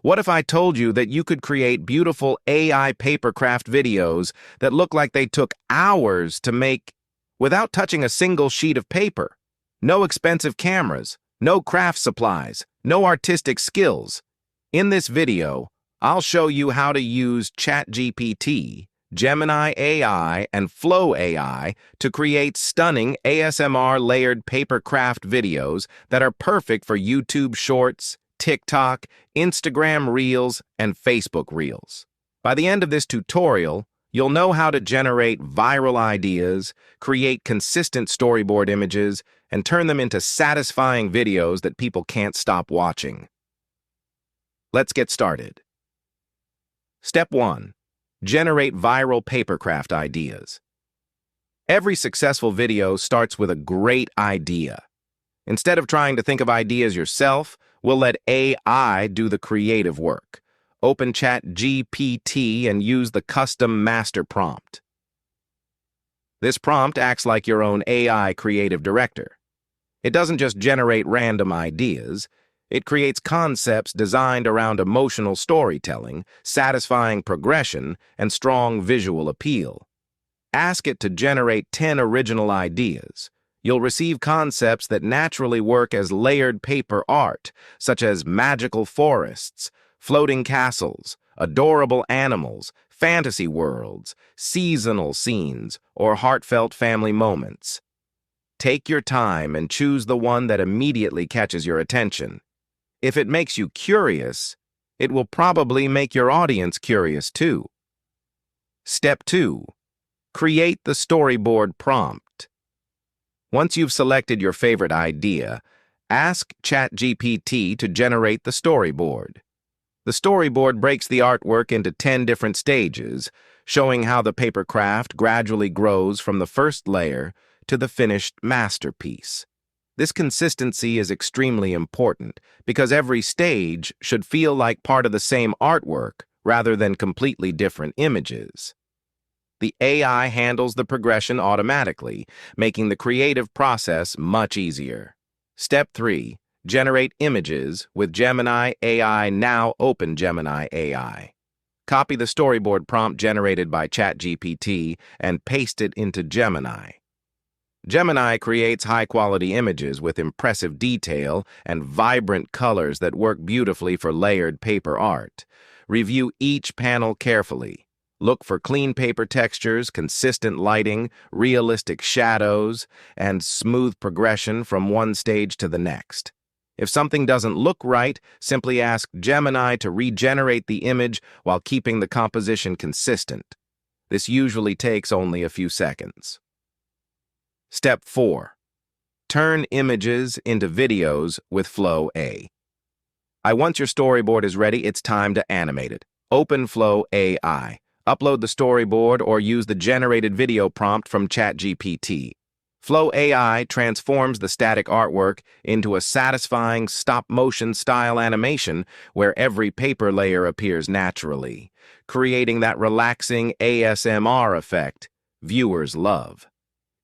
What if I told you that you could create beautiful AI papercraft videos that look like they took hours to make without touching a single sheet of paper? No expensive cameras, no craft supplies, no artistic skills. In this video, I'll show you how to use ChatGPT, Gemini AI, and Flow AI to create stunning ASMR layered papercraft videos that are perfect for YouTube Shorts, TikTok, Instagram Reels, and Facebook Reels. By the end of this tutorial, you'll know how to generate viral ideas, create consistent storyboard images, and turn them into satisfying videos that people can't stop watching. Let's get started. Step 1. Generate viral papercraft ideas. Every successful video starts with a great idea. Instead of trying to think of ideas yourself, we'll let AI do the creative work. Open ChatGPT and use the custom master prompt. This prompt acts like your own AI creative director. It doesn't just generate random ideas. It creates concepts designed around emotional storytelling, satisfying progression, and strong visual appeal. Ask it to generate 10 original ideas. You'll receive concepts that naturally work as layered paper art, such as magical forests, floating castles, adorable animals, fantasy worlds, seasonal scenes, or heartfelt family moments. Take your time and choose the one that immediately catches your attention. If it makes you curious, it will probably make your audience curious too. Step 2. Create the storyboard prompt. Once you've selected your favorite idea, ask ChatGPT to generate the storyboard. The storyboard breaks the artwork into 10 different stages, showing how the papercraft gradually grows from the first layer to the finished masterpiece. This consistency is extremely important because every stage should feel like part of the same artwork rather than completely different images. The AI handles the progression automatically, making the creative process much easier. Step 3. Generate images with Gemini AI. Now open Gemini AI. Copy the storyboard prompt generated by ChatGPT and paste it into Gemini. Gemini creates high-quality images with impressive detail and vibrant colors that work beautifully for layered paper art. Review each panel carefully. Look for clean paper textures, consistent lighting, realistic shadows, and smooth progression from one stage to the next. If something doesn't look right, simply ask Gemini to regenerate the image while keeping the composition consistent. This usually takes only a few seconds. Step 4. Turn images into videos with Flow AI. Once your storyboard is ready, it's time to animate it. Open Flow AI. Upload the storyboard or use the generated video prompt from ChatGPT. Flow AI transforms the static artwork into a satisfying stop-motion style animation where every paper layer appears naturally, creating that relaxing ASMR effect viewers love.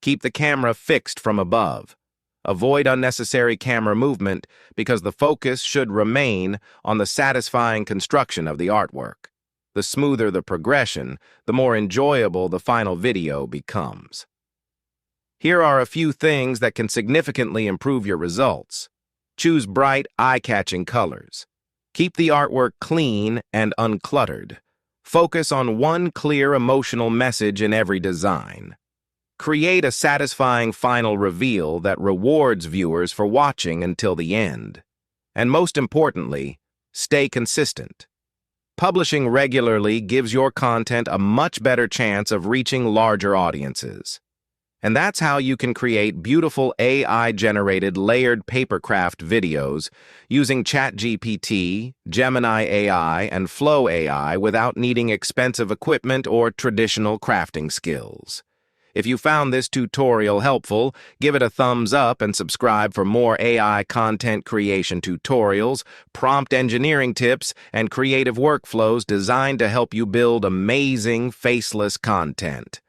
Keep the camera fixed from above. Avoid unnecessary camera movement because the focus should remain on the satisfying construction of the artwork. The smoother the progression, the more enjoyable the final video becomes. Here are a few things that can significantly improve your results. Choose bright, eye-catching colors. Keep the artwork clean and uncluttered. Focus on one clear emotional message in every design. Create a satisfying final reveal that rewards viewers for watching until the end. And most importantly, stay consistent. Publishing regularly gives your content a much better chance of reaching larger audiences. And that's how you can create beautiful AI-generated layered papercraft videos using ChatGPT, Gemini AI, and Flow AI without needing expensive equipment or traditional crafting skills. If you found this tutorial helpful, give it a thumbs up and subscribe for more AI content creation tutorials, prompt engineering tips, and creative workflows designed to help you build amazing, faceless content.